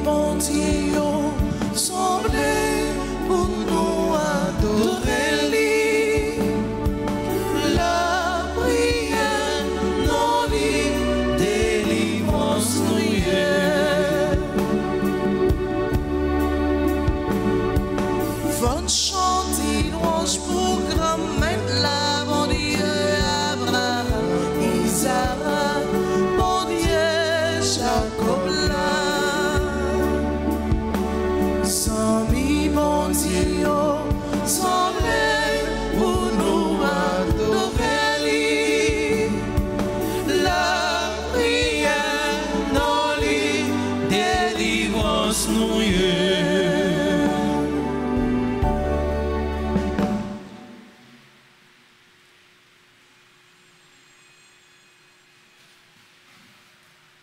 bon Dieu, semblez pour nous adorer lui. La prière, non lui, délivrance nous est. Von chanter louange pour grand-mère la bon Dieu, Abraham, Isaac, bon Dieu, Jacob là. Sans mi bon Dieu, semblez pour nous adorer lui. La prière, non lui, délivrance nous est.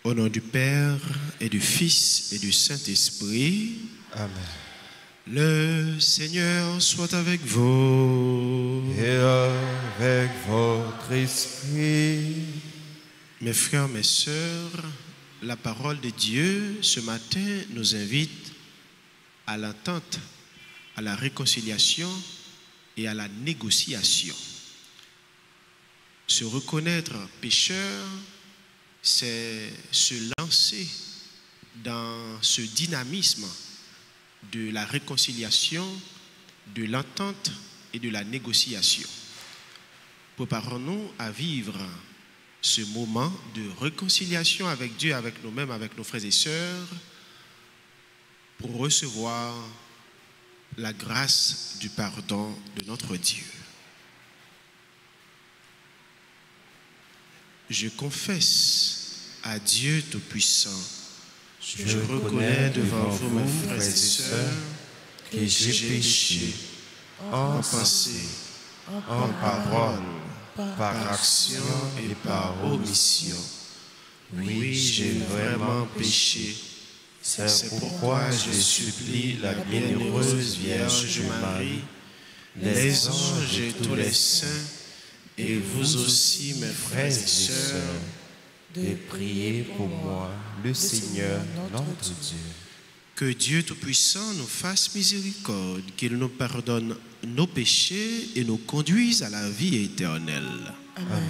Au nom du Père et du Fils et du Saint-Esprit. Amen. Le Seigneur soit avec vous. Et avec votre esprit. Mes frères, mes sœurs, la parole de Dieu ce matin nous invite à l'entente, à la réconciliation et à la négociation. Se reconnaître pécheur, c'est se lancer dans ce dynamisme de la réconciliation, de l'entente et de la négociation. Préparons-nous à vivre ce moment de réconciliation avec Dieu, avec nous-mêmes, avec nos frères et sœurs, pour recevoir la grâce du pardon de notre Dieu. Je confesse à Dieu Tout-Puissant, je reconnais devant vous, mes frères et sœurs, que j'ai péché en pensée, en parole, par action et par omission. Oui, j'ai vraiment péché. C'est pourquoi je supplie la bienheureuse Vierge Marie, les anges et tous les saints, et vous aussi, mes frères et sœurs, de prier pour moi, le Seigneur, notre Dieu. Que Dieu Tout-Puissant nous fasse miséricorde, qu'il nous pardonne nos péchés et nous conduise à la vie éternelle. Amen.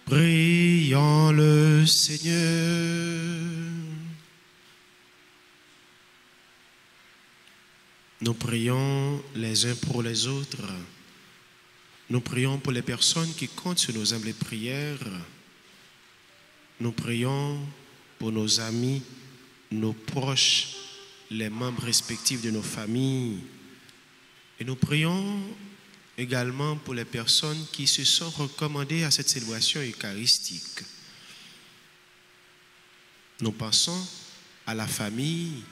Prions le Seigneur. Nous prions les uns pour les autres. Nous prions pour les personnes qui comptent sur nos humbles prières. Nous prions pour nos amis, nos proches, les membres respectifs de nos familles. Et nous prions également pour les personnes qui se sont recommandées à cette célébration eucharistique. Nous pensons à la famille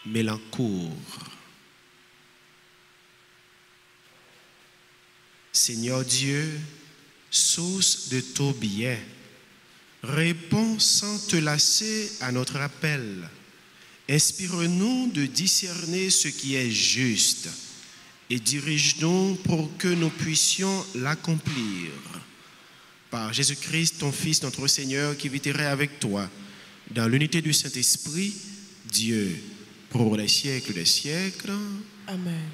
Mélancourt. Seigneur Dieu, source de tout bien, réponds sans te lasser à notre appel. Inspire-nous de discerner ce qui est juste et dirige-nous pour que nous puissions l'accomplir. Par Jésus-Christ, ton Fils, notre Seigneur, qui vit et règne avec toi, dans l'unité du Saint-Esprit, Dieu, pour les siècles des siècles. Amen.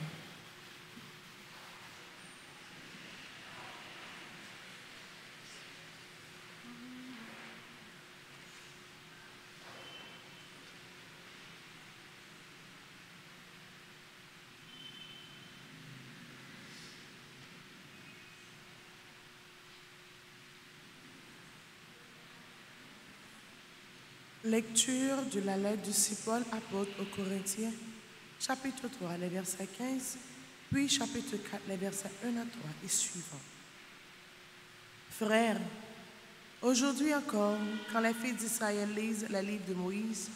Lecture de la lettre de Saint Paul apôtre aux Corinthiens, chapitre 3, les versets 15, puis chapitre 4, les versets 1 à 3 et suivants. Frères, aujourd'hui encore, quand les fils d'Israël lisent la livre de Moïse,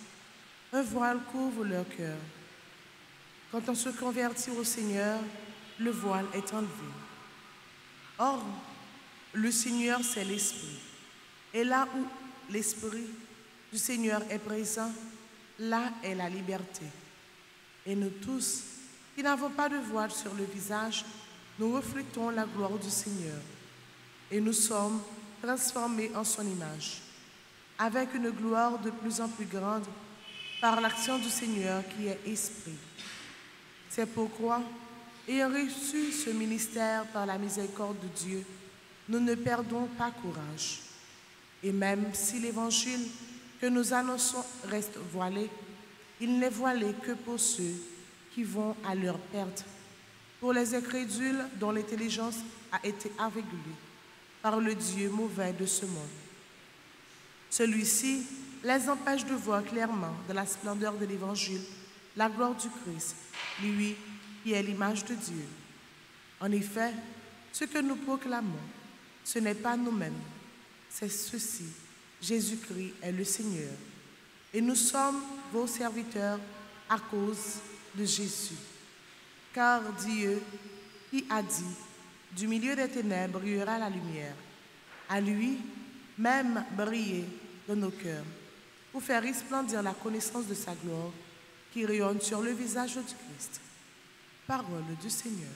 un voile couvre leur cœur. Quand on se convertit au Seigneur, le voile est enlevé. Or, le Seigneur, c'est l'Esprit. Et là où l'Esprit du Seigneur est présent, là est la liberté. Et nous tous, qui n'avons pas de voile sur le visage, nous reflétons la gloire du Seigneur. Et nous sommes transformés en son image, avec une gloire de plus en plus grande par l'action du Seigneur qui est Esprit. C'est pourquoi, ayant reçu ce ministère par la miséricorde de Dieu, nous ne perdons pas courage. Et même si l'Évangile que nous annonçons reste voilé, il n'est voilé que pour ceux qui vont à leur perte, pour les incrédules dont l'intelligence a été aveuglée par le Dieu mauvais de ce monde. Celui-ci les empêche de voir clairement dans la splendeur de l'Évangile la gloire du Christ, lui qui est l'image de Dieu. En effet, ce que nous proclamons, ce n'est pas nous-mêmes, c'est ceci: Jésus-Christ est le Seigneur. Et nous sommes vos serviteurs à cause de Jésus. Car Dieu, qui a dit, du milieu des ténèbres brillera la lumière, à lui même briller dans nos cœurs, pour faire resplendir la connaissance de sa gloire qui rayonne sur le visage du Christ. Parole du Seigneur.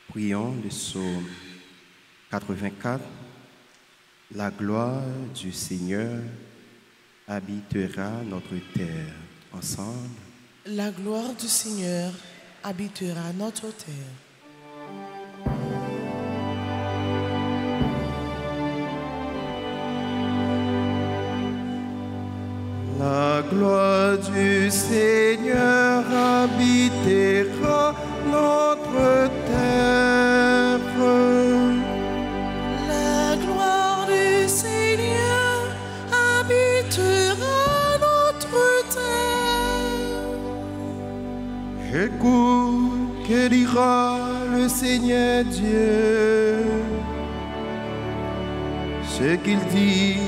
Prions le psaume 84. La gloire du Seigneur habitera notre terre. Ensemble. La gloire du Seigneur habitera notre terre. La gloire du Seigneur habitera notre terre. La gloire du Seigneur habitera notre terre. Écoute, que dira le Seigneur Dieu? Ce qu'il dit,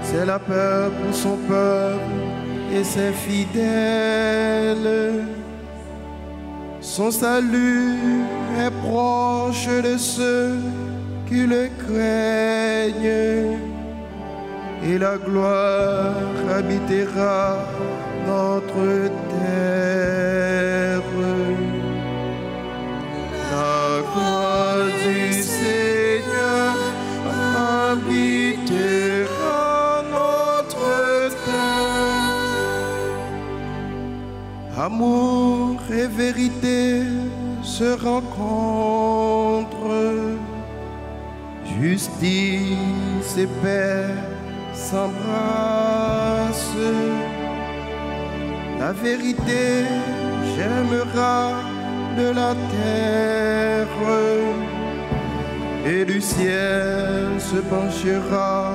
c'est la peur pour son peuple et ses fidèles. Son salut est proche de ceux qui le craignent, et la gloire habitera notre terre. La gloire du Seigneur habitera notre terre. Amour et vérité se rencontrent, justice et paix s'embrassent. La vérité germera de la terre, et du ciel se penchera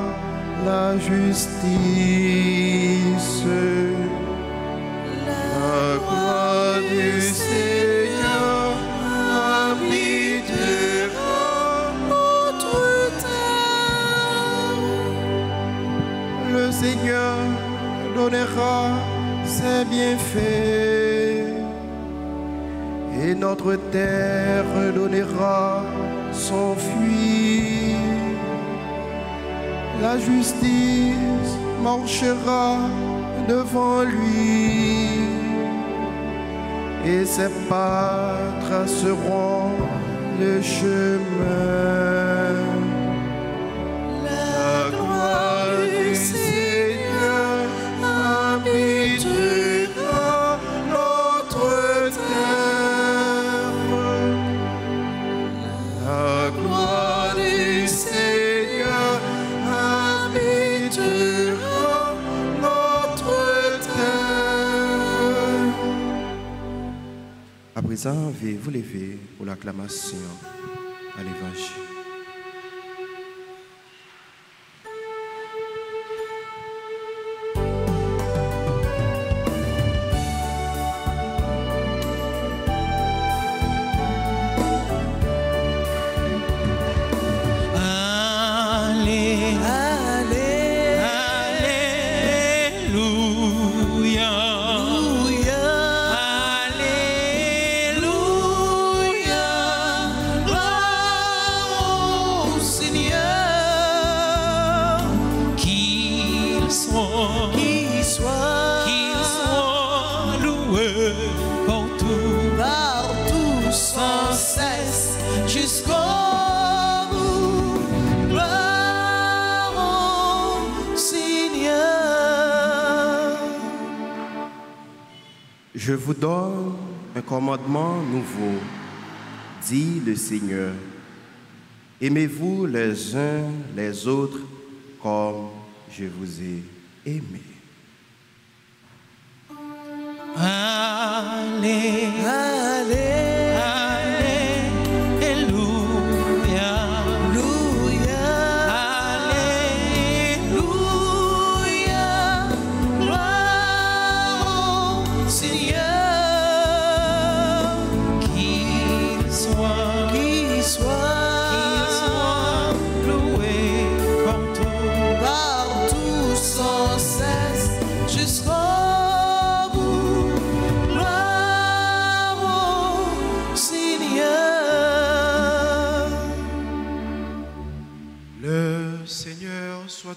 la justice. La gloire du Seigneur habitera notre terre. Le Seigneur donnera ses bienfaits, et notre terre donnera son fruit. La justice marchera devant lui, et ses pas traceront le chemin. La gloire du Seigneur habitera notre terre. La gloire du Seigneur habitera notre terre. présent, veuillez vous lever pour l'acclamation à l'Évangile. Je vous donne un commandement nouveau, dit le Seigneur. Aimez-vous les uns les autres comme je vous ai aimés. Allez, allez.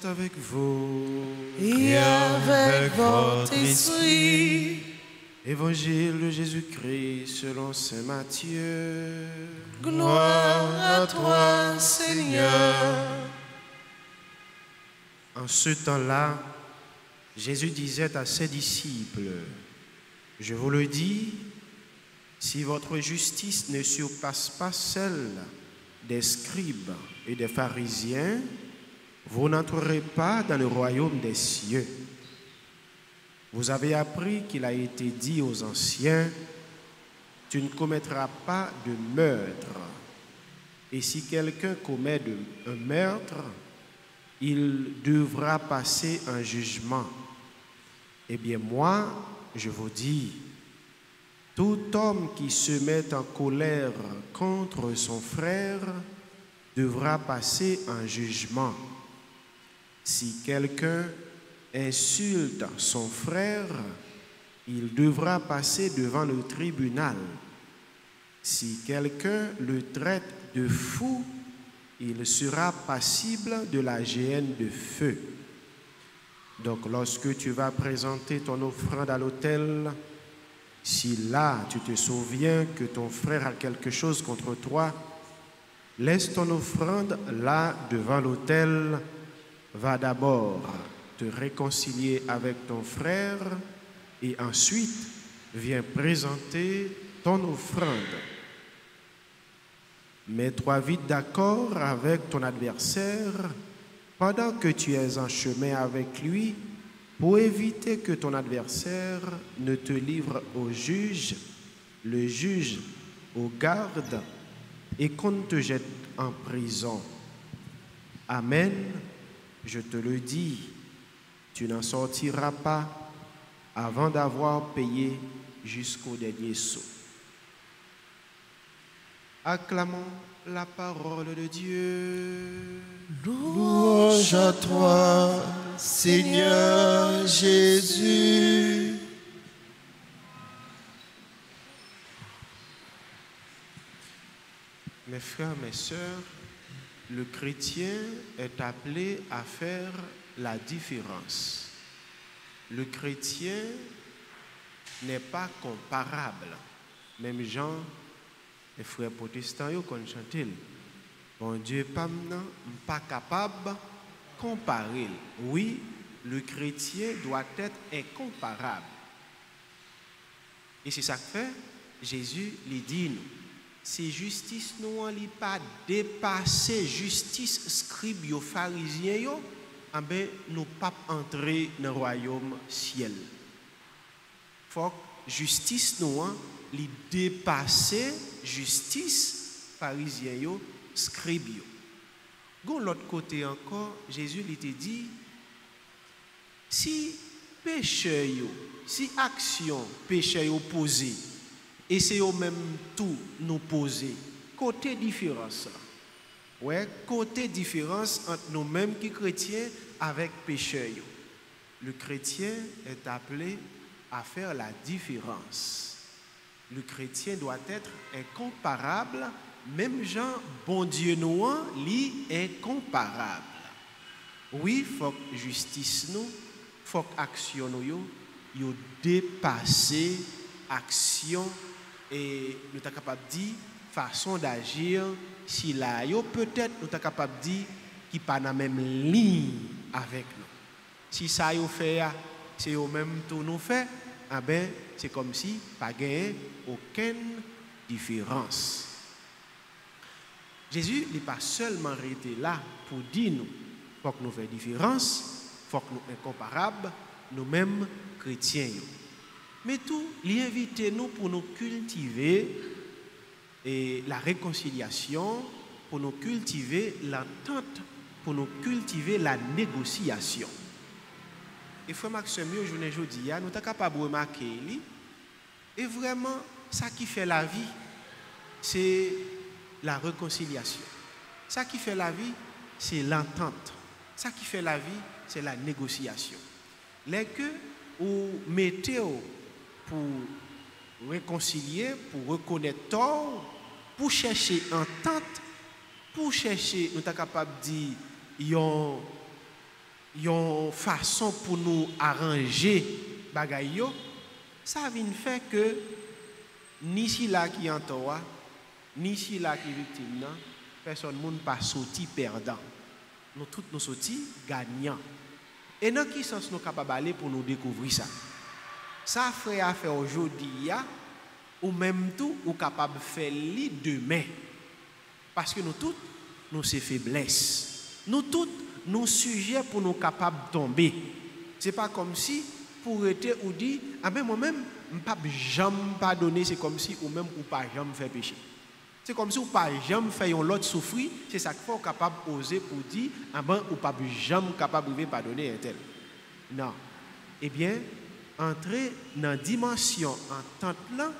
Avec vous et avec votre esprit. Évangile de Jésus-Christ selon saint Matthieu. Gloire à toi, Seigneur. En ce temps-là, Jésus disait à ses disciples, « Je vous le dis, si votre justice ne surpasse pas celle des scribes et des pharisiens, vous n'entrerez pas dans le royaume des cieux. Vous avez appris qu'il a été dit aux anciens, tu ne commettras pas de meurtre. Et si quelqu'un commet un meurtre, il devra passer un jugement. Eh bien moi, je vous dis, tout homme qui se met en colère contre son frère devra passer un jugement. Si quelqu'un insulte son frère, il devra passer devant le tribunal. Si quelqu'un le traite de fou, il sera passible de la géhenne de feu. Donc lorsque tu vas présenter ton offrande à l'autel, si là tu te souviens que ton frère a quelque chose contre toi, laisse ton offrande là devant l'autel. Va d'abord te réconcilier avec ton frère et ensuite viens présenter ton offrande. Mets-toi vite d'accord avec ton adversaire pendant que tu es en chemin avec lui pour éviter que ton adversaire ne te livre au juge, le juge aux gardes et qu'on ne te jette en prison. Amen. Je te le dis, tu n'en sortiras pas avant d'avoir payé jusqu'au dernier sou. Acclamons la parole de Dieu. Louange à toi, Seigneur Jésus. Mes frères, mes sœurs, le chrétien est appelé à faire la différence. Le chrétien n'est pas comparable. Même Jean, les frères protestants, ils ont chanté. Bon Dieu, pas capable de comparer. Oui, le chrétien doit être incomparable. Et c'est ça que fait Jésus lui dit nous. C'est justice nous n'a pas dépassé justice scribe yo pharisien yo, ben nous pas entrer dans le royaume ciel. Faut justice nous li dépasser justice pharisien yo, scribe yo. Gon l'autre côté encore, Jésus lui te dit si péché yo, si action péché yo posé et c'est au même tout nous poser, côté différence là. Ouais, côté différence entre nous-mêmes qui chrétiens avec péché yo. Le chrétien est appelé à faire la différence. Le chrétien doit être incomparable, même Jean, bon Dieu nous, lui, incomparable. Oui, il faut que justice nous, il faut que action nous, yo dépasser action et nous sommes capables de dire façon d'agir, si là, yo peut-être nous sommes capables de dire qui pas dans la même ligne avec nous. Si ça yo fait, c'est au même tout nous fait, ah ben, c'est comme si pas gagné aucune différence. Jésus n'est pas seulement resté là pour dire nous, faut que nous fassions différence, faut que nous soyons incomparables, nous-mêmes chrétiens. Mais tout, il invite nous pour nous cultiver et la réconciliation, pour nous cultiver l'entente, pour nous cultiver la négociation. Et frère Maxime, aujourd'hui, nous sommes capables de remarquer, et vraiment, ça qui fait la vie, c'est la réconciliation. Ça qui fait la vie, c'est l'entente. Ça qui fait la vie, c'est la négociation. Les que vous mettez pour réconcilier, pour reconnaître tort, pour chercher entente, pour chercher, nous sommes capables de dire, une façon pour nous arranger bagay yo, ça vient faire que ni si là qui en toi, ni si là qui victime, personne ne pas sorti perdant. Nous tous nous sortis gagnants. Et dans qui sens nous capables d'aller pour nous découvrir ça? Ça frère à faire aujourd'hui ou même tout ou capable de faire demain. Parce que nous tous nous c'est faiblesse. Nous tous nous sujets pour nous capables de tomber. C'est pas comme si pour être ou dire ah ben moi-même pas jamais pardonner, c'est comme si ou même ou pas jamais faire péché. C'est comme si ou pas jamais faire l'autre souffrir, c'est ça qu'il faut capable oser pour dire ah ben ou pas jamais capable de pardonner un tel. Non. Eh bien, entrer dans dimension entente là,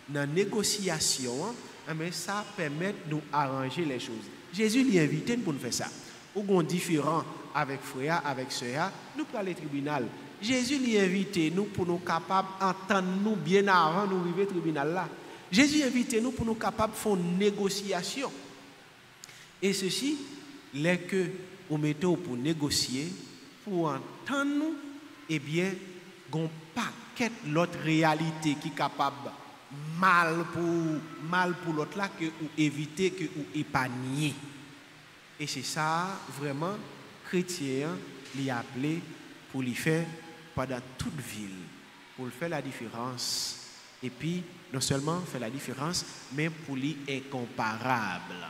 dans négociation, mais ça permet de nous arranger les choses. Jésus lui invite pour nous faire ça. Ou on différent avec frère, avec sœur, nous prenons le tribunal. Jésus lui invite nous pour nous capables d'entendre nous bien avant nous arriver au tribunal là. Jésus invite nous pour nous capables de faire une négociation. Et ceci, les que vous mettez pour négocier, pour entendre nous, eh bien, on paquet l'autre réalité qui est capable mal pour l'autre là que ou éviter que ou épargner. Et c'est ça vraiment chrétien l'y appelé pour lui faire pendant toute ville, pour faire la différence. Et puis non seulement faire la différence, mais pour lui incomparable.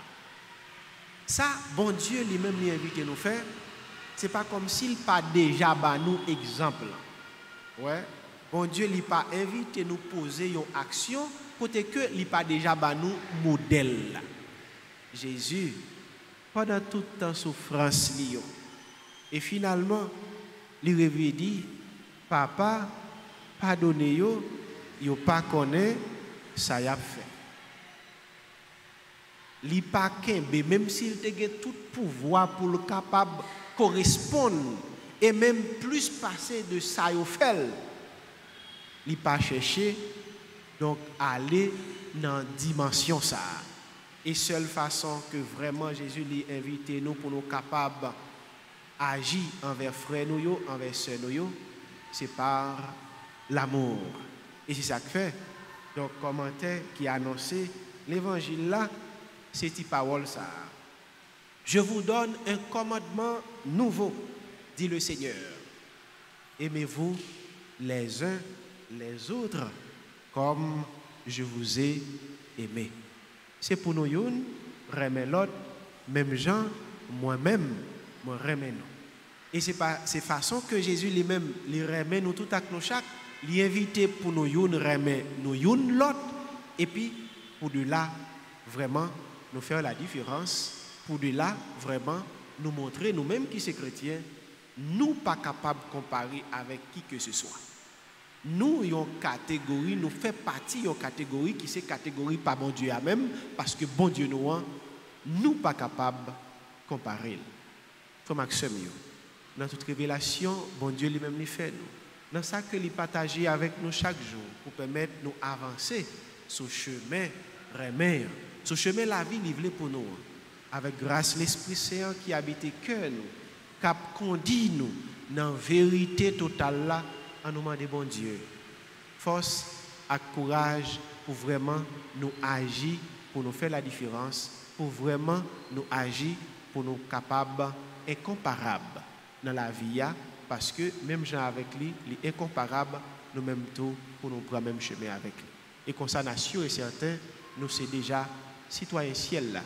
Ça, bon Dieu lui-même lui invite nous faire. C'est pas comme s'il pas déjà bah nous exemple. Ouais. Bon Dieu lui pas invité nous poser une action côté que lui pas déjà bah nous modèle. Jésus pendant toute temps souffrance li yo. Et finalement, il revient dit papa pardonnez yo, yo pas connaît ça y a fait. Li pas kembe même s'il te gen tout pouvoir pour le capable correspondre et même plus passer de ça yo fait. Li pas chercher donc aller dans dimension ça. Et seule façon que vraiment Jésus lui invite nous pour nous capables d'agir envers frères nous, envers sœurs nous, c'est par l'amour. Et c'est ça que fait. Donc, commentaire qui a annoncé l'évangile là, c'est cette parole ça. Je vous donne un commandement nouveau, dit le Seigneur. Aimez-vous les uns les autres comme je vous ai aimé. C'est pour nous, remettre l'autre, même gens, moi-même, moi remets nous. Et c'est pas cette façon que Jésus lui-même, lui remet nous tout à nous chaque, lui invite pour nous, remet nous l'autre, et puis pour de là, vraiment, nous faire la différence, pour de là, vraiment, nous montrer, nous-mêmes qui sommes chrétiens, nous pas capables de comparer avec qui que ce soit. Nous, une catégorie, nous faisons partie d'une catégorie qui c'est catégorie pas bon Dieu à même, parce que bon Dieu nous pas capables de comparer. Frère Maxime, dans toute révélation, bon Dieu lui-même lui fait nous. Dans ça que lui partager avec nous chaque jour pour permettre de nous avancer sur le chemin remet, sur le chemin la vie livrée pour nous. Avec grâce l'Esprit Saint qui habite cœur nous, qui conduit nous dans la vérité totale là, en nous demandant bon Dieu. Force et courage pour vraiment nous agir, pour nous faire la différence, pour vraiment nous agir, pour nous capables, incomparables dans la vie, parce que même gens avec lui, il est incomparable, nous même tout pour nous prendre le même chemin avec lui. Et comme ça, sûr et certain, nous sommes déjà citoyens ciel là,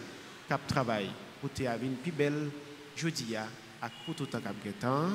qui travaillent pour te avoir une plus belle jeudi à pour tout le temps.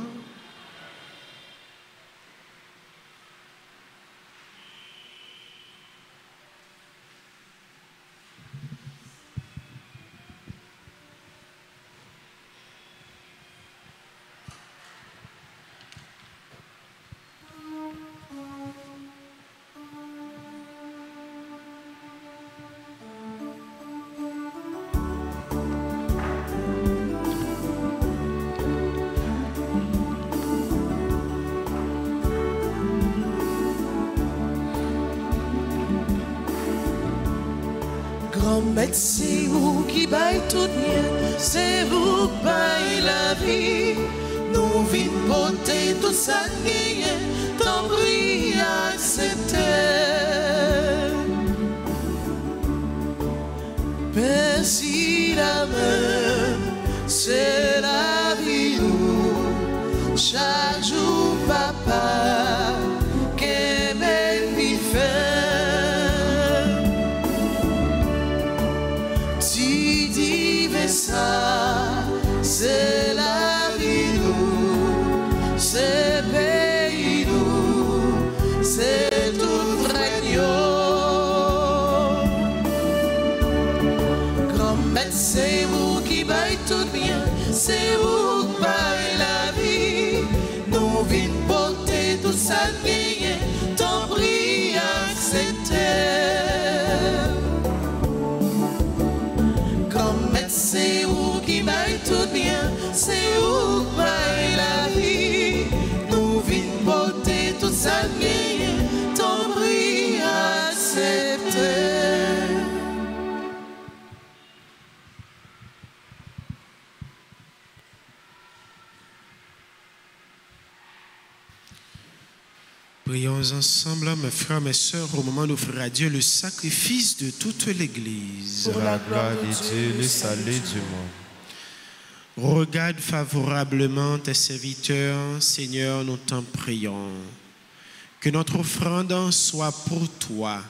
C'est vous qui baille tout bien, c'est vous qui baille la vie. Nous vîmes porter tout ça gagné, tant prie accepter. Merci la main, c'est la vie nous, chaque jour papa, qu'est belle vie fait. Ça, c'est la vie nous, c'est pays nous, c'est tout frère. Grand maître, c'est vous qui baille tout bien, c'est vous qui baille la vie. Nous vîmes porter tout ça gagné, tant prie accepter. C'est vous qui baille tout bien, c'est vous qui baille la vie. Nous vîmes porter tout ça bien, ton prix accepté. Prions ensemble, mes frères, mes sœurs, au moment d'offrir à Dieu le sacrifice de toute l'Église. Pour la gloire de Dieu, le salut du monde. Regarde favorablement tes serviteurs, Seigneur, nous t'en prions. Que notre offrande soit pour toi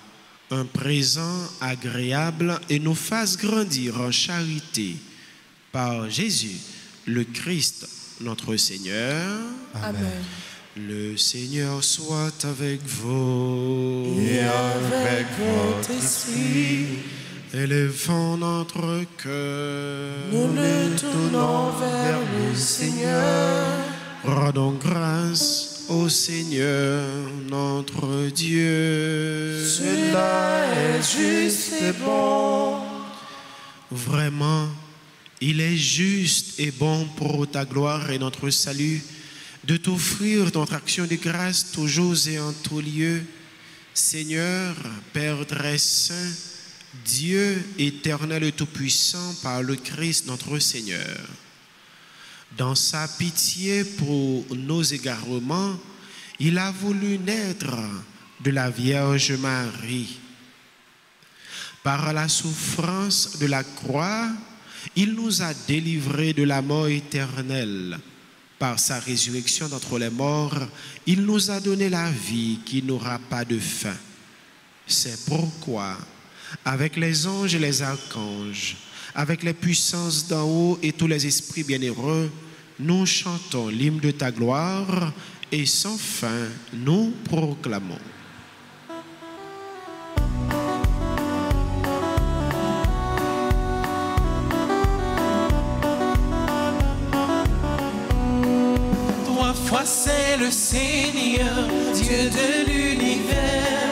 un présent agréable et nous fasse grandir en charité par Jésus, le Christ, notre Seigneur. Amen. Le Seigneur soit avec vous. Et avec votre esprit, Élevons notre cœur. nous le tournons vers le Seigneur. Rendons grâce au Seigneur, notre Dieu. Cela est juste et bon. Vraiment, il est juste et bon pour ta gloire et notre salut de t'offrir notre action de grâce toujours et en tout lieu. Seigneur, Père très saint, Dieu éternel et tout-puissant par le Christ notre Seigneur. Dans sa pitié pour nos égarements, il a voulu naître de la Vierge Marie. Par la souffrance de la croix, il nous a délivrés de la mort éternelle. Par sa résurrection d'entre les morts, il nous a donné la vie qui n'aura pas de fin. C'est pourquoi, avec les anges et les archanges, avec les puissances d'en haut et tous les esprits bienheureux, nous chantons l'hymne de ta gloire et sans fin nous proclamons. fois c'est le Seigneur, Dieu de l'univers.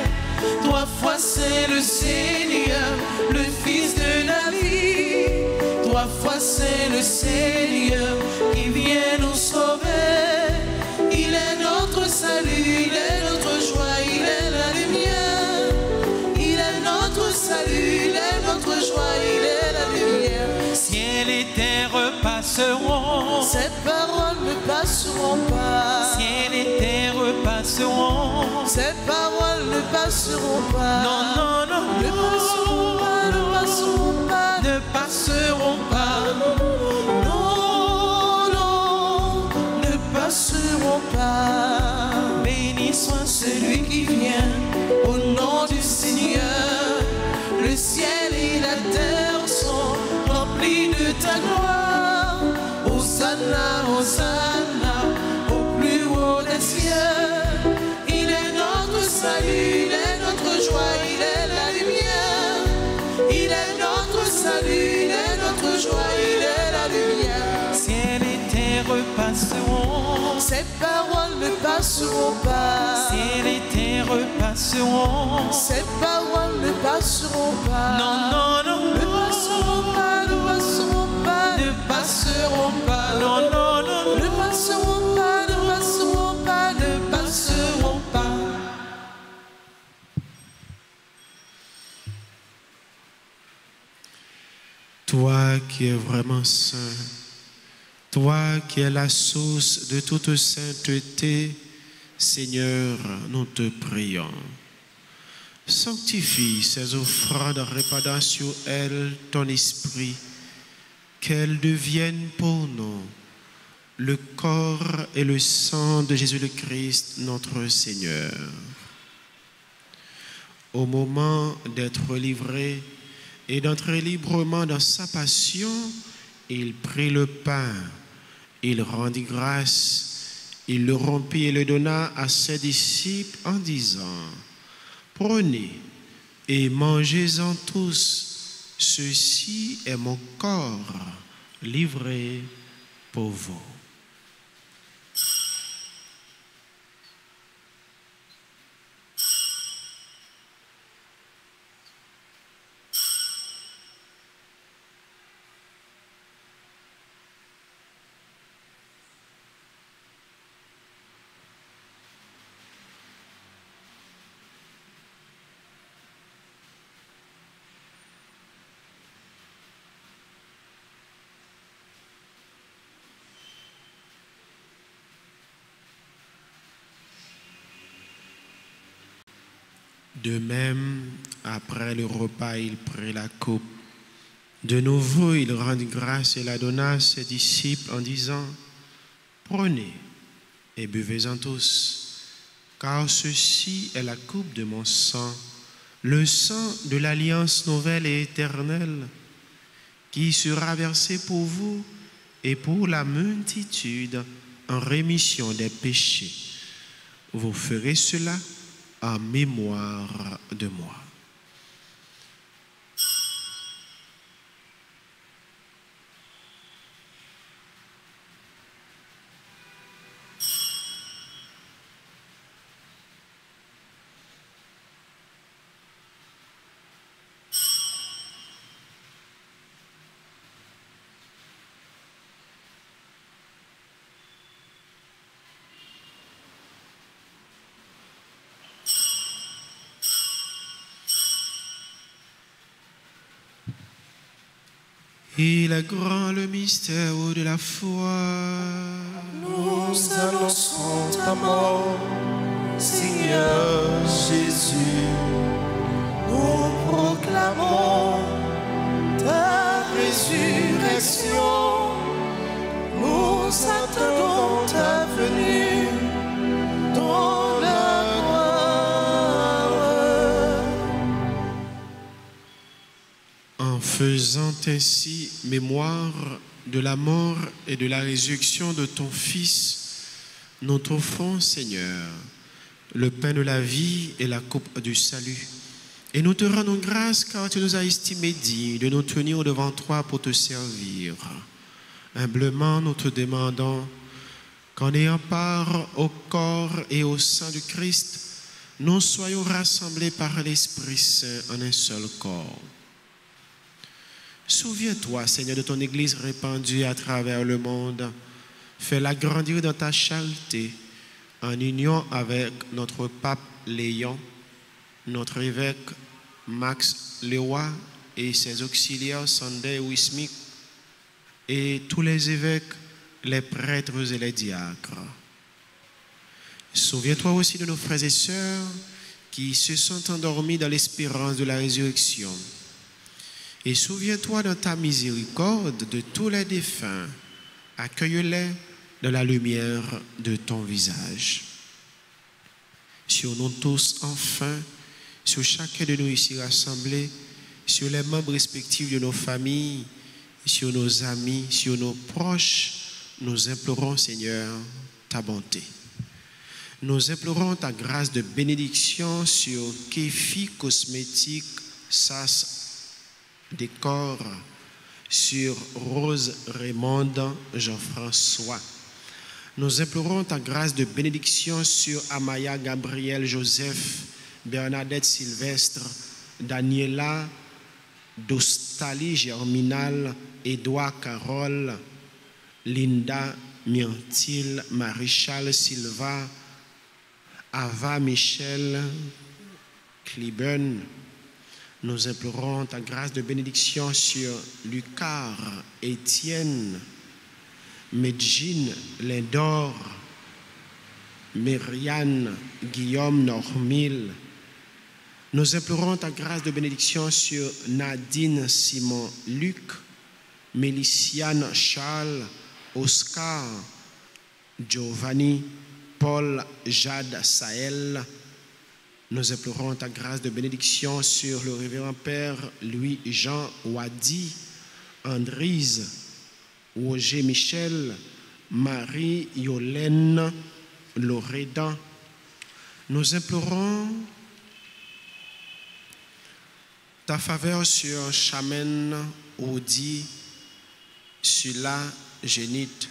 3 fois c'est le Seigneur, le Fils de la vie. 3 fois c'est le Seigneur qui vient nous sauver. Il est notre salut, il est notre joie, il est la lumière. Il est notre salut, il est notre joie, il est la lumière. Ciel et terre passeront, Ces paroles ne passeront pas. ciel et terre passeront. Ces paroles ne passeront pas. Non, non, non, Ne passeront pas, ne passeront pas. ne passeront pas. Non, non, ne passeront pas. Béni soit celui qui vient au nom du Seigneur. Le ciel et la terre sont remplis de ta gloire. Hosanna, Hosanna, au plus haut des cieux. Il est notre salut, il est notre joie, il est la lumière. Il est notre salut, il est notre joie, il est la lumière. Ciel et terre passeront, Ces paroles ne passeront pas. ciel et terre passeront. Ces paroles ne passeront pas. Non, non, non, Ne passeront pas, ne passeront pas. ne passeront pas. Non, non, non, Ne passeront pas, ne passeront pas, ne passeront pas. Toi qui es vraiment saint, toi qui es la source de toute sainteté, Seigneur, nous te prions. Sanctifie ces offrandes, répandant sur elles ton esprit, qu'elles deviennent pour nous le corps et le sang de Jésus le Christ, notre Seigneur. Au moment d'être livré et d'entrer librement dans sa passion, il prit le pain, il rendit grâce, il le rompit et le donna à ses disciples en disant: Prenez et mangez-en tous, ceci est mon corps livré pour vous. De même, après le repas, il prit la coupe. De nouveau, il rendit grâce et la donna à ses disciples en disant: Prenez et buvez-en tous, car ceci est la coupe de mon sang, le sang de l'alliance nouvelle et éternelle, qui sera versé pour vous et pour la multitude en rémission des péchés. Vous ferez cela en mémoire de moi. Il est grand le mystère de la foi. Nous annonçons ta mort, Seigneur Jésus. Nous proclamons ta résurrection. Nous attendons ta venue dans la gloire. En faisant ainsi mémoire de la mort et de la résurrection de ton Fils, nous t'offrons, Seigneur, le pain de la vie et la coupe du salut. Et nous te rendons grâce car tu nous as estimés dignes de nous tenir devant toi pour te servir. Humblement, nous te demandons qu'en ayant part au corps et au sang du Christ, nous soyons rassemblés par l'Esprit Saint en un seul corps. Souviens-toi, Seigneur, de ton Église répandue à travers le monde. Fais-la grandir dans ta charité, en union avec notre pape Léon, notre évêque Max Leroy et ses auxiliaires Sunday Wismik, et tous les évêques, les prêtres et les diacres. Souviens-toi aussi de nos frères et sœurs qui se sont endormis dans l'espérance de la résurrection. Et souviens-toi dans ta miséricorde de tous les défunts. Accueille-les dans la lumière de ton visage. Sur nous tous, enfin, sur chacun de nous ici rassemblés, sur les membres respectifs de nos familles, sur nos amis, sur nos proches, nous implorons, Seigneur, ta bonté. Nous implorons ta grâce de bénédiction sur Kéfi Cosmétique, Sas Décor, sur Rose Raymond, Jean-François. Nous implorons ta grâce de bénédiction sur Amaya Gabriel Joseph, Bernadette Sylvestre, Daniela Dostali Germinal, Édouard Carole, Linda Myrtil, Maréchal Silva, Ava Michel Cliben. Nous implorons ta grâce de bénédiction sur Lucar, Étienne, Medjine, Lindor, Myriane, Guillaume, Normil. Nous implorons ta grâce de bénédiction sur Nadine, Simon, Luc, Méliciane, Charles, Oscar, Giovanni, Paul, Jade, Sahel. Nous implorons ta grâce de bénédiction sur le révérend Père Louis-Jean Wadi, Andrise, Roger Michel, Marie-Yolène, Loredan. Nous implorons ta faveur sur Chamen, Audi, Sula, Génite,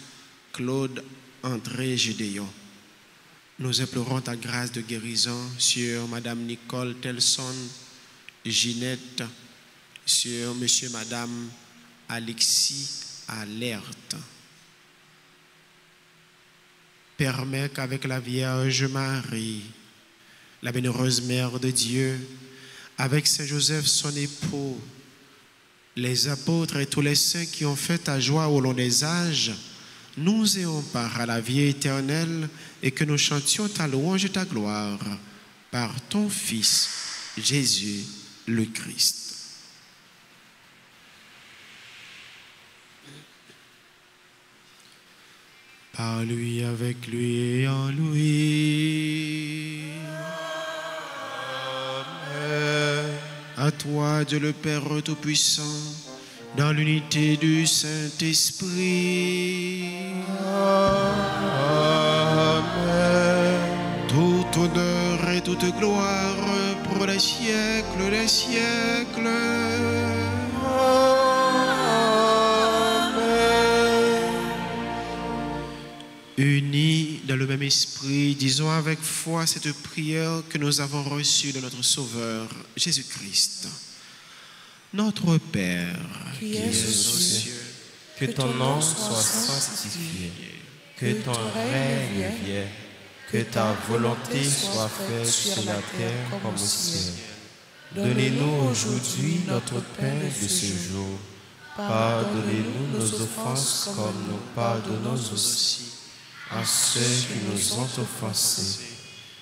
Claude, André, Gédéon. Nous implorons ta grâce de guérison sur Madame Nicole Telson, Ginette, sur Monsieur et Madame Alexis Alerte. Permets qu'avec la Vierge Marie, la bienheureuse Mère de Dieu, avec Saint Joseph son époux, les apôtres et tous les saints qui ont fait ta joie au long des âges, nous ayons part à la vie éternelle et que nous chantions ta louange et ta gloire par ton Fils, Jésus le Christ. Par lui, avec lui et en lui. Amen. À toi, Dieu le Père Tout-Puissant, dans l'unité du Saint-Esprit. Amen. Tout honneur et toute gloire pour les siècles des siècles. Amen. Unis dans le même esprit, disons avec foi cette prière que nous avons reçue de notre Sauveur, Jésus-Christ. Notre Père, qui es aux cieux, que ton nom soit sanctifié, que ton règne vienne, que ta volonté soit faite sur la terre comme au ciel. Donnez-nous aujourd'hui notre pain de ce jour. Pardonnez-nous nos offenses comme nous pardonnons aussi à ceux qui nous ont offensés.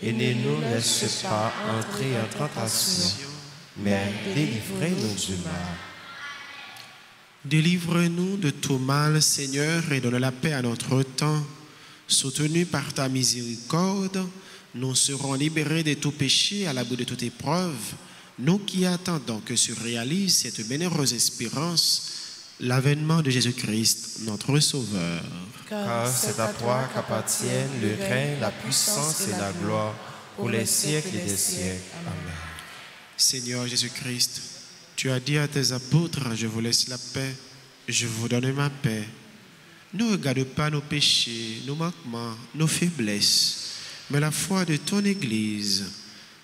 Et ne nous laisse pas entrer en tentation, mais délivrez-nous du mal. Délivre-nous de tout mal, Seigneur, et donne la paix à notre temps. Soutenus par ta miséricorde, nous serons libérés de tout péché à l'abri de toute épreuve, nous qui attendons que se réalise cette bienheureuse espérance, l'avènement de Jésus-Christ, notre Sauveur. Car c'est à toi qu'appartiennent le règne, la puissance et la gloire pour les siècles des siècles. Amen. Seigneur Jésus-Christ, tu as dit à tes apôtres, je vous laisse la paix, je vous donne ma paix. Ne regarde pas nos péchés, nos manquements, nos faiblesses, mais la foi de ton Église,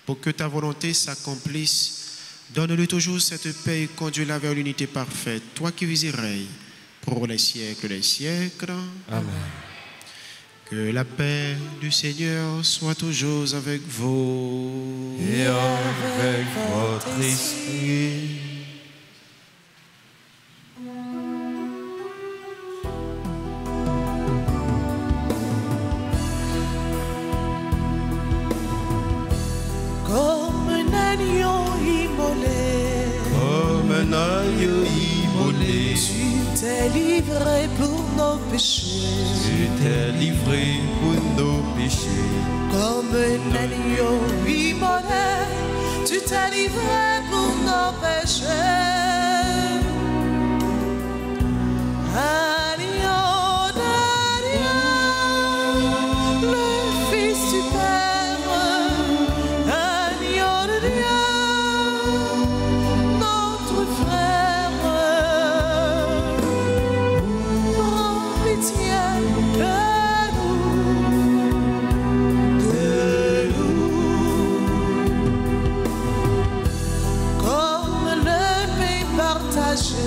pour que ta volonté s'accomplisse. Donne-lui toujours cette paix et conduis-la vers l'unité parfaite, toi qui vis et règnes pour les siècles des siècles. Amen. Que la paix du Seigneur soit toujours avec vous. Et avec votre esprit. Comme un agneau immolé, Comme un agneau immolé, tu t'es livré pour nos péchés. tu t'es livré pour nos péchés. Comme un agneau immolé, tu t'es livré pour nos péchés. Agneau d'Adieu, le Fils du Père, agneau de Dieu, notre frère, prends pitié de nous. Comme le pain partagé,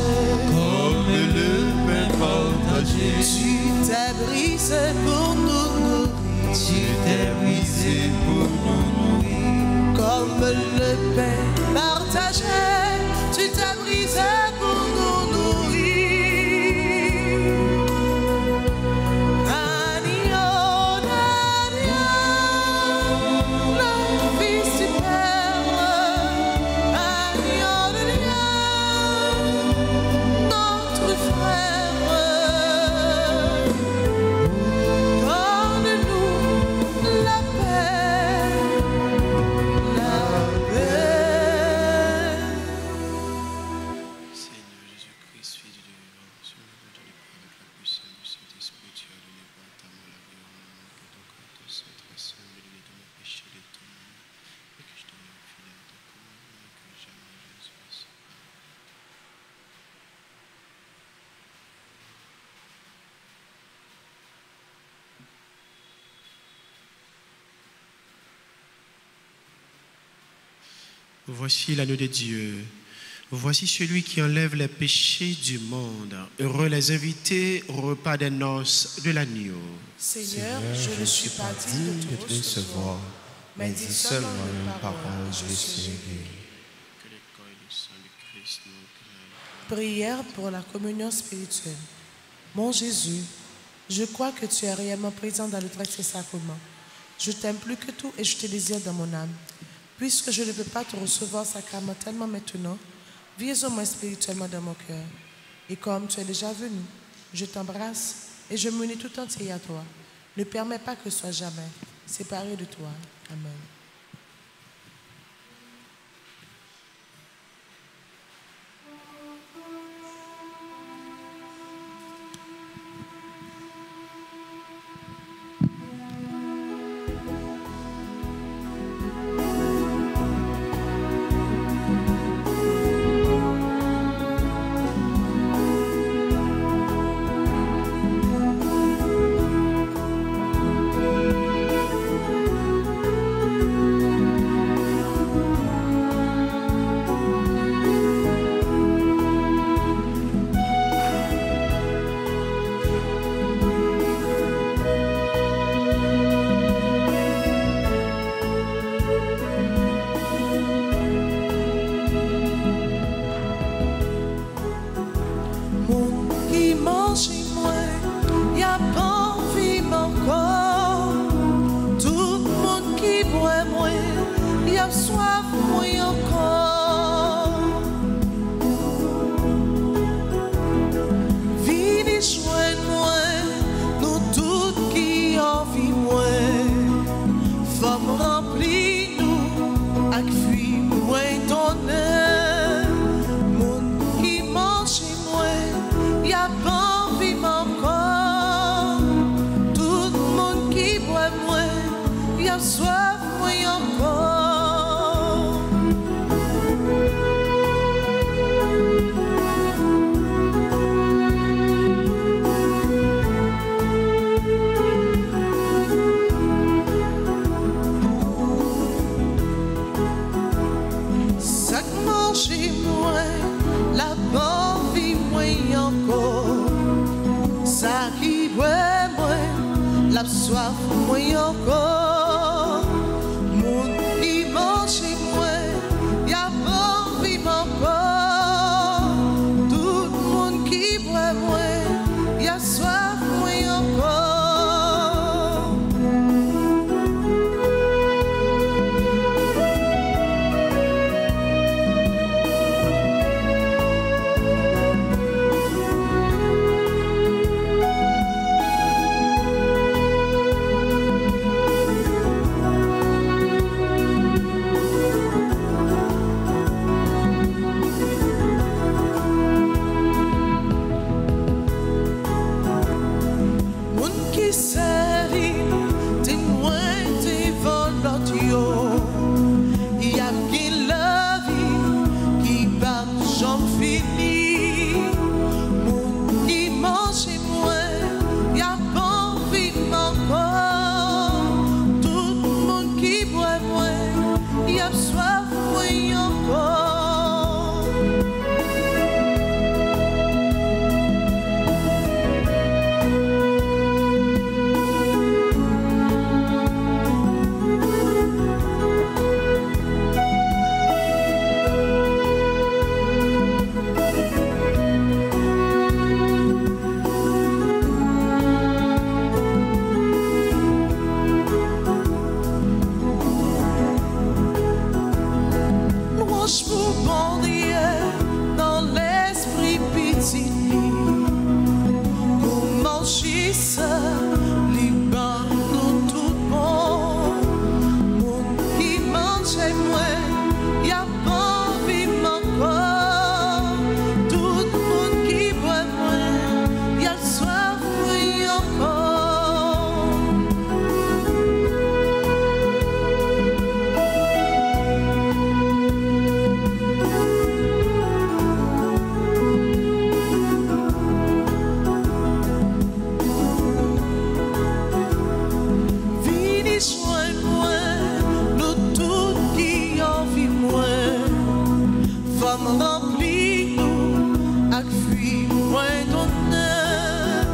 Comme le pain partagé, tu t'es brisé pour nous nourrir. tu t'es brisé pour nous nourrir. Comme le pain partagé, tu t'es brisé pour nous nourrir. Agneau d'Adieu, le Fils du Père, agneau de Dieu, notre frère, donne-nous la paix, la paix. Seigneur Jésus-Christ, Fils de Dieu vivant, sur nous dont tu es avec la puissance du Saint-Esprit, tu as donné par ta main la vie au monde, que ton cœur te sainte rassemble de tous mes péchés de ton nom, et que je demeure fidèle à ta commandement, et que jamais je ne sois séparé. Voici l'agneau de Dieu. Voici celui qui enlève les péchés du monde. Heureux les invités au repas des noces de l'agneau. Seigneur, je ne suis pas digne de te recevoir, mais dis seulement une parole, je serai guéri. Que le corps et le sang de Christ nous guérissent. Prière pour la communion spirituelle. Mon Jésus, je crois que tu es réellement présent dans le très saint sacrement. Je t'aime plus que tout et je te désire dans mon âme. Puisque je ne peux pas te recevoir sacramentellement maintenant, viens au moins spirituellement dans mon cœur. Et comme tu es déjà venu, je t'embrasse et je m'unis tout entier à toi. Ne permets pas que je sois jamais séparé de toi. Amen. y a soif, oui encore. Louange pour bon Dieu dans l'esprit pitié. Comment j'isse, liban nous tout bon. Monde qui mange moins, y a pas vie encore. Tout le monde qui boit moins, y a soif, oui encore. Vini joindre-moi, nous tous qui en vivent moins. Femme remplie nous, avec fruits moins d'honneur.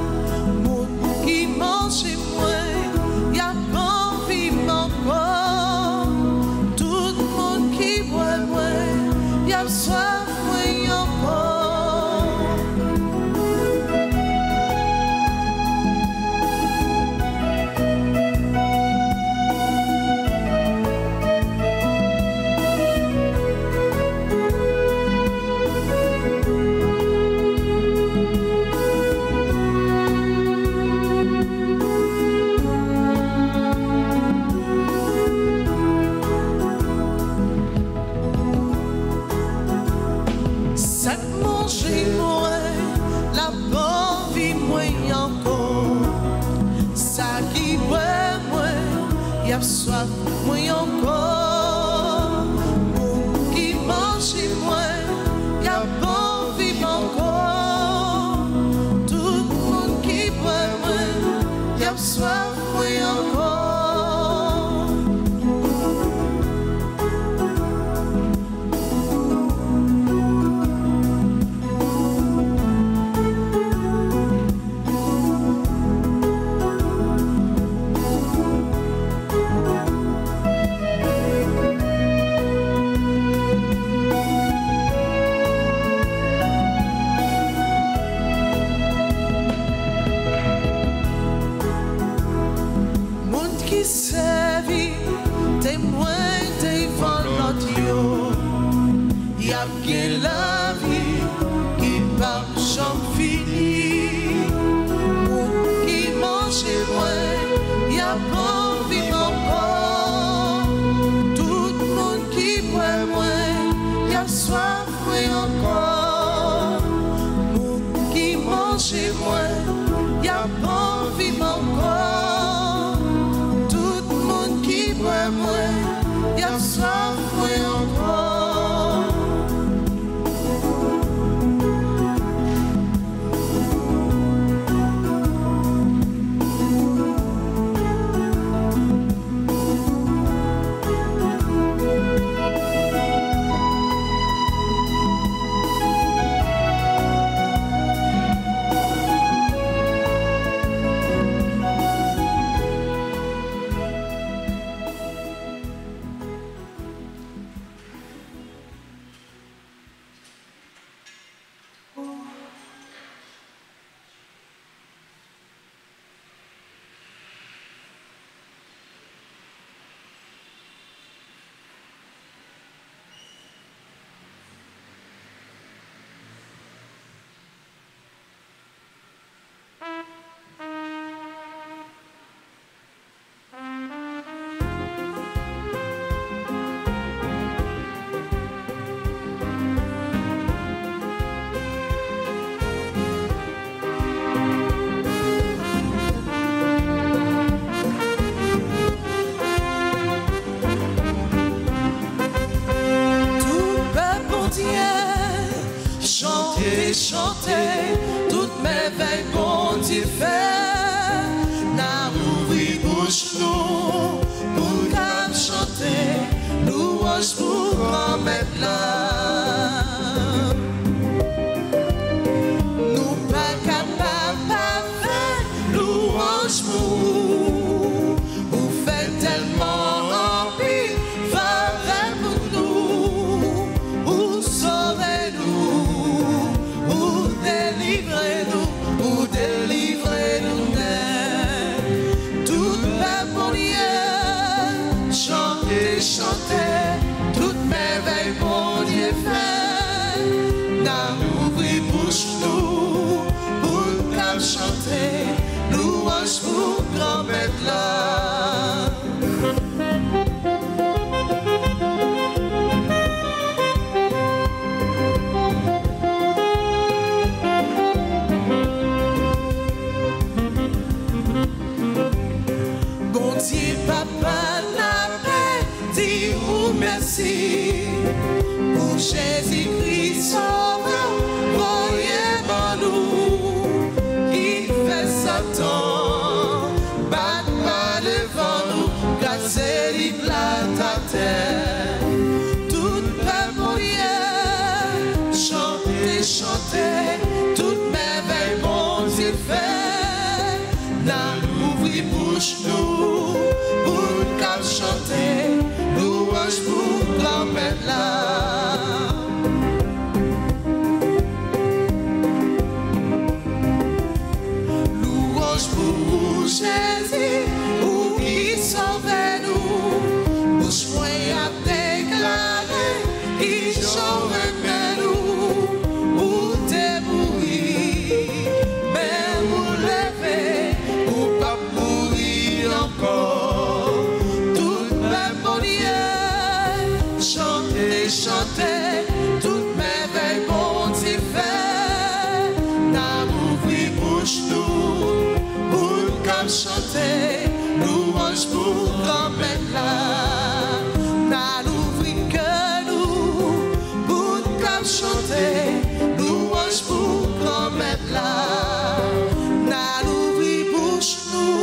Monde qui mange moins, y a pas envie encore. Tout le monde qui boit moins, y a soif moins encore. Ça manger moins, la bonne vie moins encore. Ça qui boit moins, y a soif moins encore. Monde qui mange moins, y a bonne vie encore. Tout le monde qui boit moins, y a soif moins encore. Monde qui servit, témoin devant l'autre yo. Y a bien la vie qui part jamais fini. Monde qui mange moins, y a pas envie encore. Tout le monde qui boit moins, y a soif moins encore. Monde qui mange moins, y a pas envie encore. Tout le monde qui boit moins, y a soif moins encore. chanter toutes mes veilles qu'on t'y fait. N'a ouvri bouche nous pour qu'à chanter louange chantez, chantez, toute merveille, bon Dieu fait. N'a ouvri bouche nous, pour nous chanter, louange pour grand-maître là. Bon Dieu, papa, n'a pas dit ou merci pour Jésus-Christ sauveur, voyez en nous, qui fait Satan, bat pas devant nous, casser l'éclat à terre. Toute peuple, chantez, chantez, toute merveille, bon Dieu fait, n'a ouvri bouche nous, pour nous chanter, louange pour grand-mère là. Louange pour Jésus, ou qui sauve nous, bouche moyen à déclarer, qui sauve nous, ou débrouiller, mais vous levez, ou pas mourir encore. Tout peuple Dieu, chantez, chantez, toute merveille, bon Dieu fait, n'a ouvri bouche nous, pour nous chanter, louange pour grand-mère là. N'a ouvri que nous, pour nous chanter, louange pour grand-mère là. N'a ouvri bouche nous,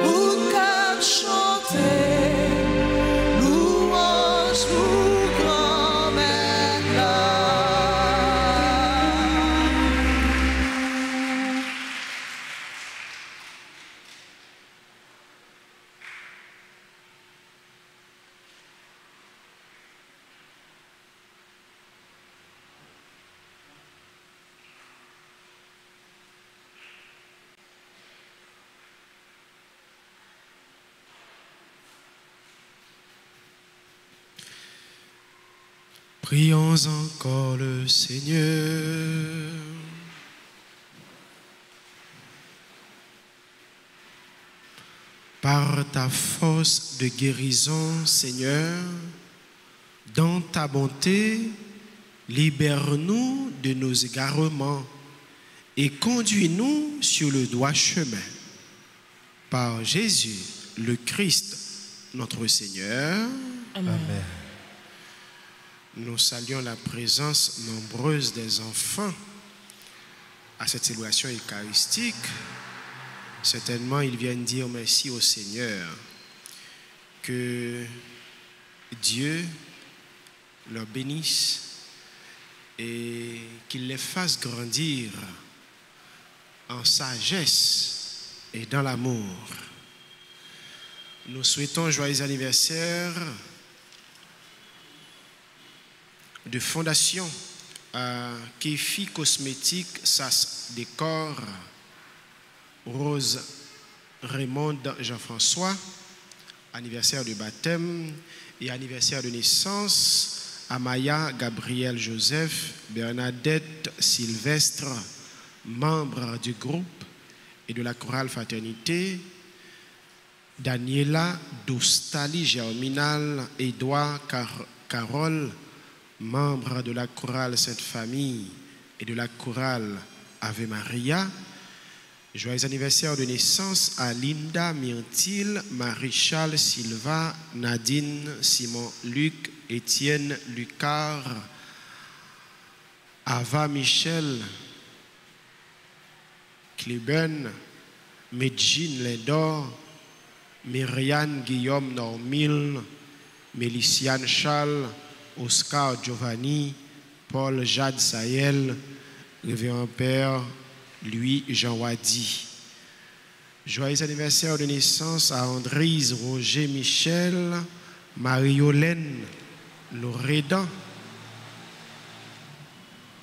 pour nous chanter, louange pour grand-mère là. Prions encore le Seigneur. Par ta force de guérison, Seigneur, dans ta bonté, libère-nous de nos égarements et conduis-nous sur le droit chemin. Par Jésus, le Christ, notre Seigneur. Amen. Nous saluons la présence nombreuse des enfants à cette célébration eucharistique. Certainement, ils viennent dire merci au Seigneur. Que Dieu leur bénisse et qu'il les fasse grandir en sagesse et dans l'amour. Nous souhaitons joyeux anniversaire de fondation à Kefi Cosmétique, Sas Décor, Rose Raymond Jean-François, anniversaire de baptême et anniversaire de naissance, Amaya Gabriel Joseph, Bernadette Sylvestre, membre du groupe et de la chorale Fraternité, Daniela Dostali Germinal, Édouard Carole, membre de la chorale Sainte Famille et de la chorale Ave Maria. Joyeux anniversaire de naissance à Linda Myrtille, Maréchal Silva, Nadine Simon Luc, Étienne Lucard, Ava Michel, Cleben, Medjine Lindor, Myriane Guillaume Normil, Méliciane Charles, Oscar Giovanni, Paul Jade Sahel, Révérend Père Louis Jean Wadi. Joyeux anniversaire de naissance à Andrise Roger Michel, Marie-Hélène Loredan,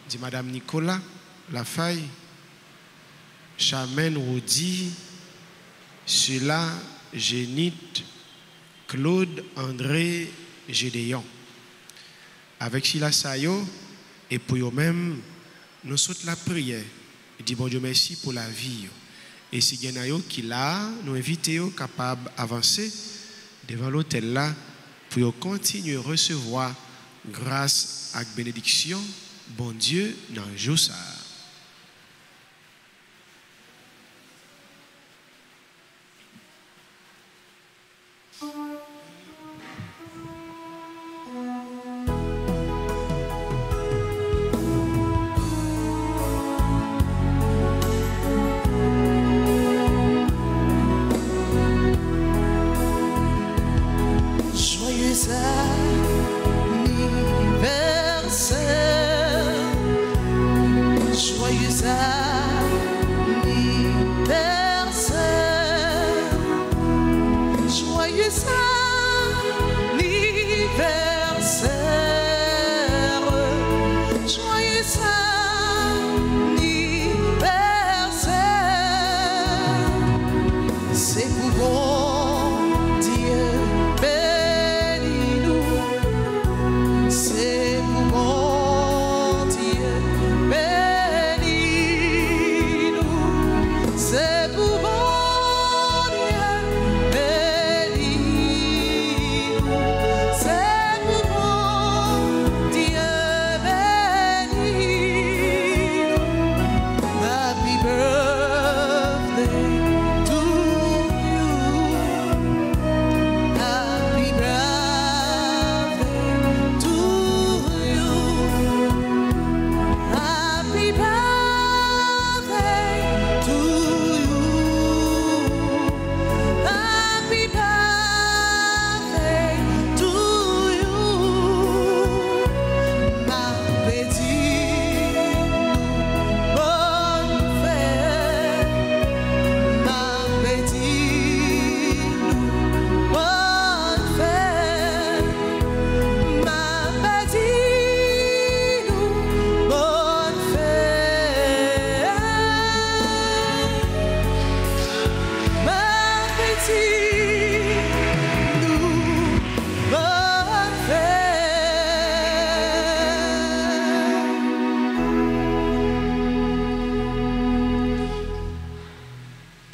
dit Madame Nicolas Lafaille, Chamène Rodi, Sula Génite, Claude André Gédéon. Avec Sila Sayo et pour eux-mêmes, nous souhaitons la prière. Dis bon Dieu merci pour la vie. Et si il y en a qui là, nous invitons capables d'avancer devant l'hôtel là pour continuer à recevoir grâce à bénédiction, bon Dieu, dans le jour ça.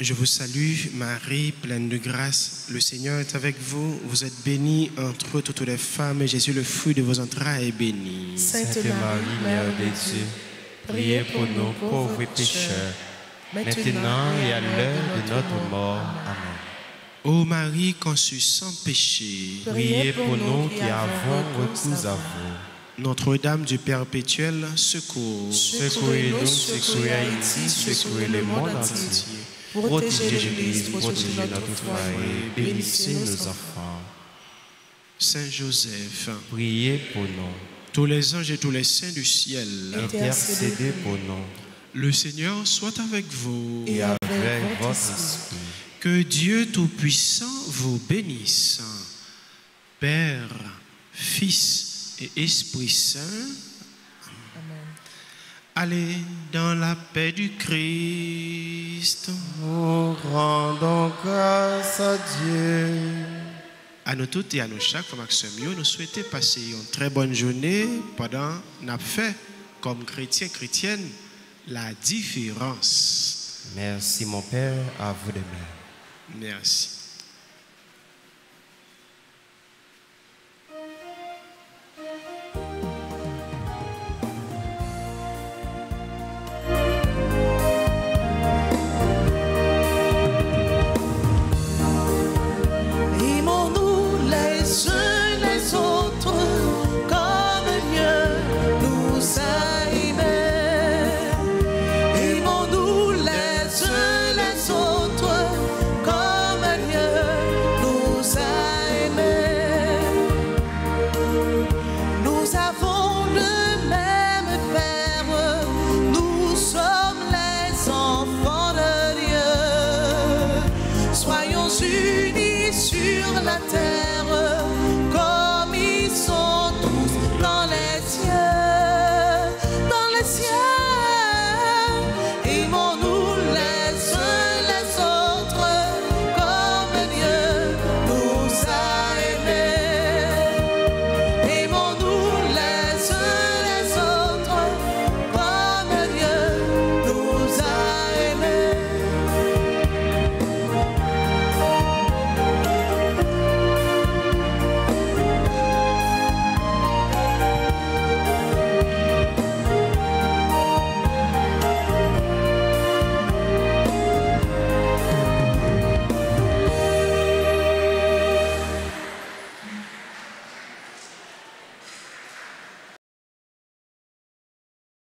Je vous salue, Marie, pleine de grâce. Le Seigneur est avec vous. Vous êtes bénie entre toutes les femmes, et Jésus, le fruit de vos entrailles, est béni. Sainte Marie, Mère de Dieu, priez pour nous pauvres pécheurs, maintenant et à l'heure de notre mort. Amen. Ô Marie conçue sans péché, priez pour nous qui avons recours à vous. Notre-Dame du Perpétuel secours. Secourez-nous, secourez Haïti, secourez le monde entier. Protégez l'Église, protégez notre foyer, bénissez nos enfants. Saint Joseph, priez pour nous. Tous les anges et tous les saints du ciel, intercédez pour nous. Le Seigneur soit avec vous et avec votre esprit. Que Dieu Tout-Puissant vous bénisse, Père, Fils et Esprit Saint. Amen. Allez dans la paix du Christ. Nous rendons grâce à Dieu. À nous toutes et à nous chaque fois, nous souhaitons passer une très bonne journée pendant nous fait comme chrétiens, chrétiennes, la différence. Merci mon Père, à vous de même. Merci.